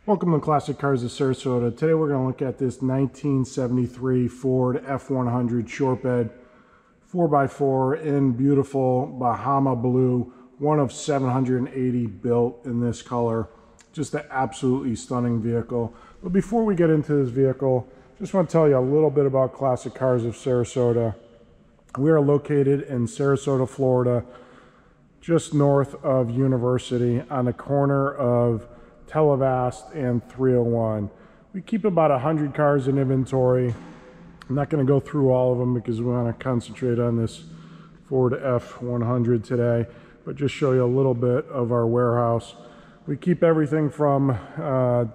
Welcome to Classic Cars of Sarasota. Today we're going to look at this 1973 Ford F-100 short bed 4x4 in beautiful Bahama Blue, one of 780 built in this color. Just an absolutely stunning vehicle. But before we get into this vehicle, just want to tell you a little bit about Classic Cars of Sarasota. We are located in Sarasota, Florida, just north of University on the corner of Televast and 301. We keep about 100 cars in inventory. I'm not going to go through all of them because we want to concentrate on this Ford F-100 today, but just show you a little bit of our warehouse. We keep everything from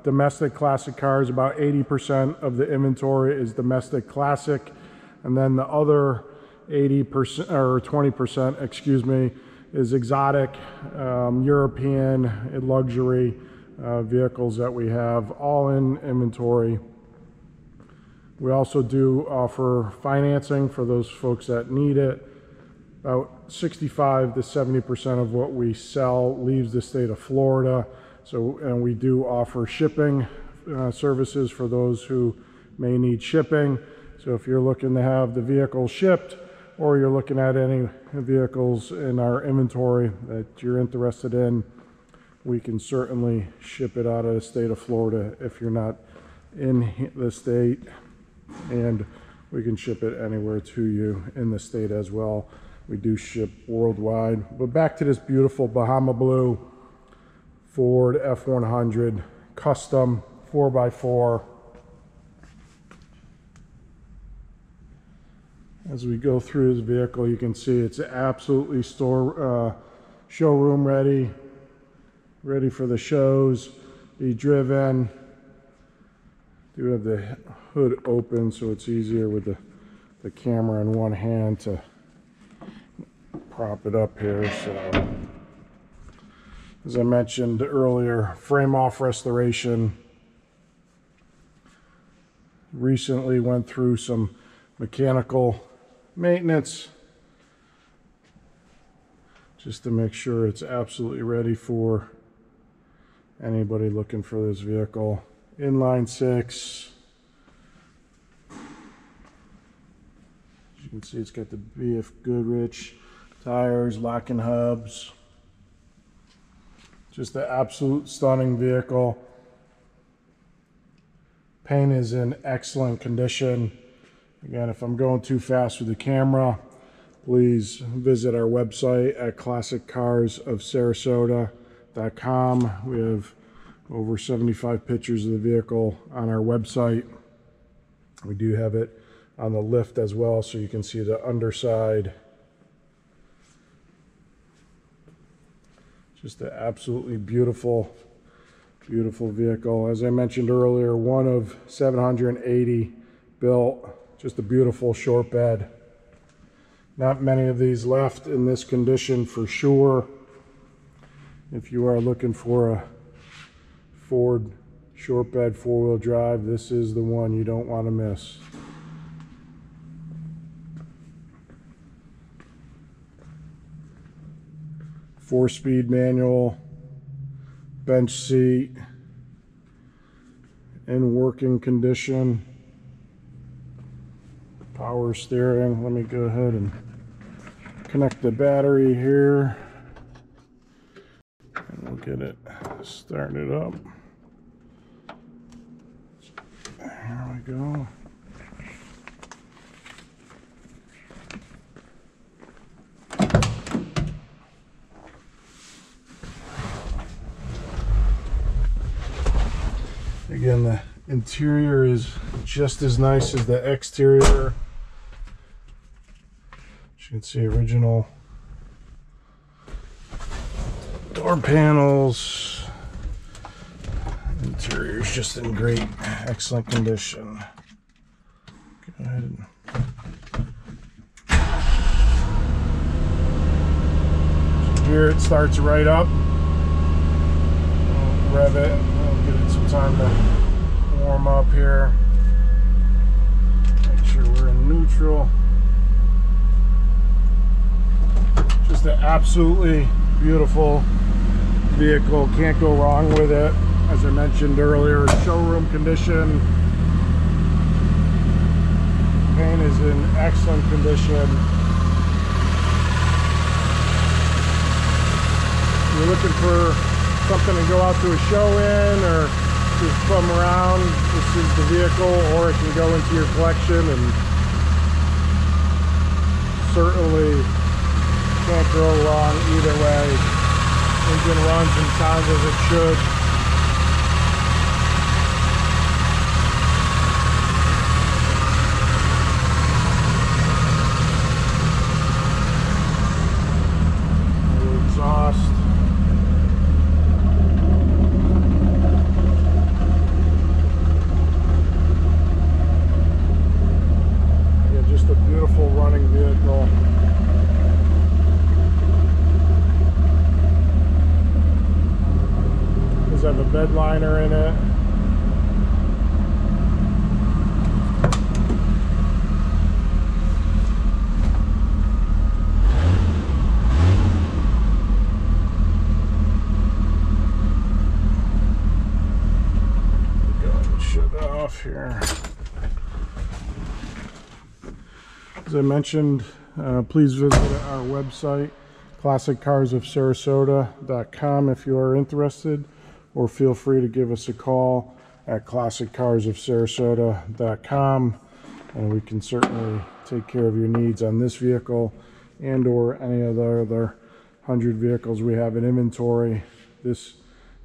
domestic classic cars. About 80% of the inventory is domestic classic, and then the other 80% or 20%, excuse me, is exotic, European, luxury vehicles that we have all in inventory. We also do offer financing for those folks that need it. About 65 to 70% of what we sell leaves the state of Florida. And we do offer shipping services for those who may need shipping. So if you're looking to have the vehicle shipped, or you're looking at any vehicles in our inventory that you're interested in, we can certainly ship it out of the state of Florida if you're not in the state, and we can ship it anywhere to you in the state as well. We do ship worldwide. But back to this beautiful Bahama Blue Ford F-100 custom 4x4. As we go through this vehicle, you can see it's absolutely showroom ready for the shows, be driven. Do have the hood open so it's easier with the camera in one hand to prop it up here. So as I mentioned earlier, frame off restoration. Recently went through some mechanical maintenance just to make sure it's absolutely ready for anybody looking for this vehicle. Inline-Six. As you can see, it's got the BFG tires, locking hubs. Just an absolute stunning vehicle. Paint is in excellent condition. Again, if I'm going too fast with the camera, please visit our website at classiccarsofsarasota.com. We have over 75 pictures of the vehicle on our website. We do have it on the lift as well, so you can see the underside. Just an absolutely beautiful vehicle. As I mentioned earlier, one of 780 built. Just a beautiful short bed. Not many of these left in this condition for sure. If you are looking for a Ford short bed 4-wheel drive, this is the one you don't want to miss. Four-speed manual, bench seat, in working condition. Power steering. Let me go ahead and connect the battery here, and we'll get it started up. There we go. Again, the interior is just as nice as the exterior. As you can see, original door panels. Interior is just in great, excellent condition. Go ahead and here it starts right up. We'll rev it. We'll give it some time to warm up here. Make sure we're in neutral. Just an absolutely beautiful vehicle. Can't go wrong with it. As I mentioned earlier, showroom condition. Paint is in excellent condition. If you're looking for something to go out to a show in or just bum around, this is the vehicle, or it can go into your collection, and certainly can't go wrong either way. Engine runs and sounds as it should. The exhaust. Just a beautiful running vehicle. Does have a bed liner in it. Go ahead and shut that off here. As I mentioned, please visit our website, classiccarsofsarasota.com, if you are interested, or feel free to give us a call at classiccarsofsarasota.com, and we can certainly take care of your needs on this vehicle and or any of the other 100 vehicles we have in inventory. This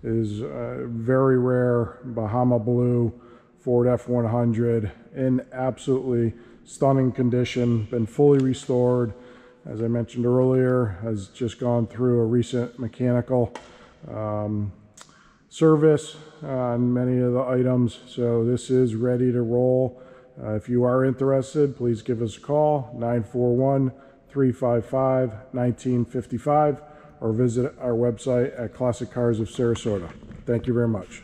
is a very rare Bahama Blue Ford F-100 in absolutely stunning condition, been fully restored. As I mentioned earlier, has just gone through a recent mechanical service on many of the items, so this is ready to roll. If you are interested, please give us a call, 941-355-1955, or visit our website at Classic Cars of Sarasota. Thank you very much.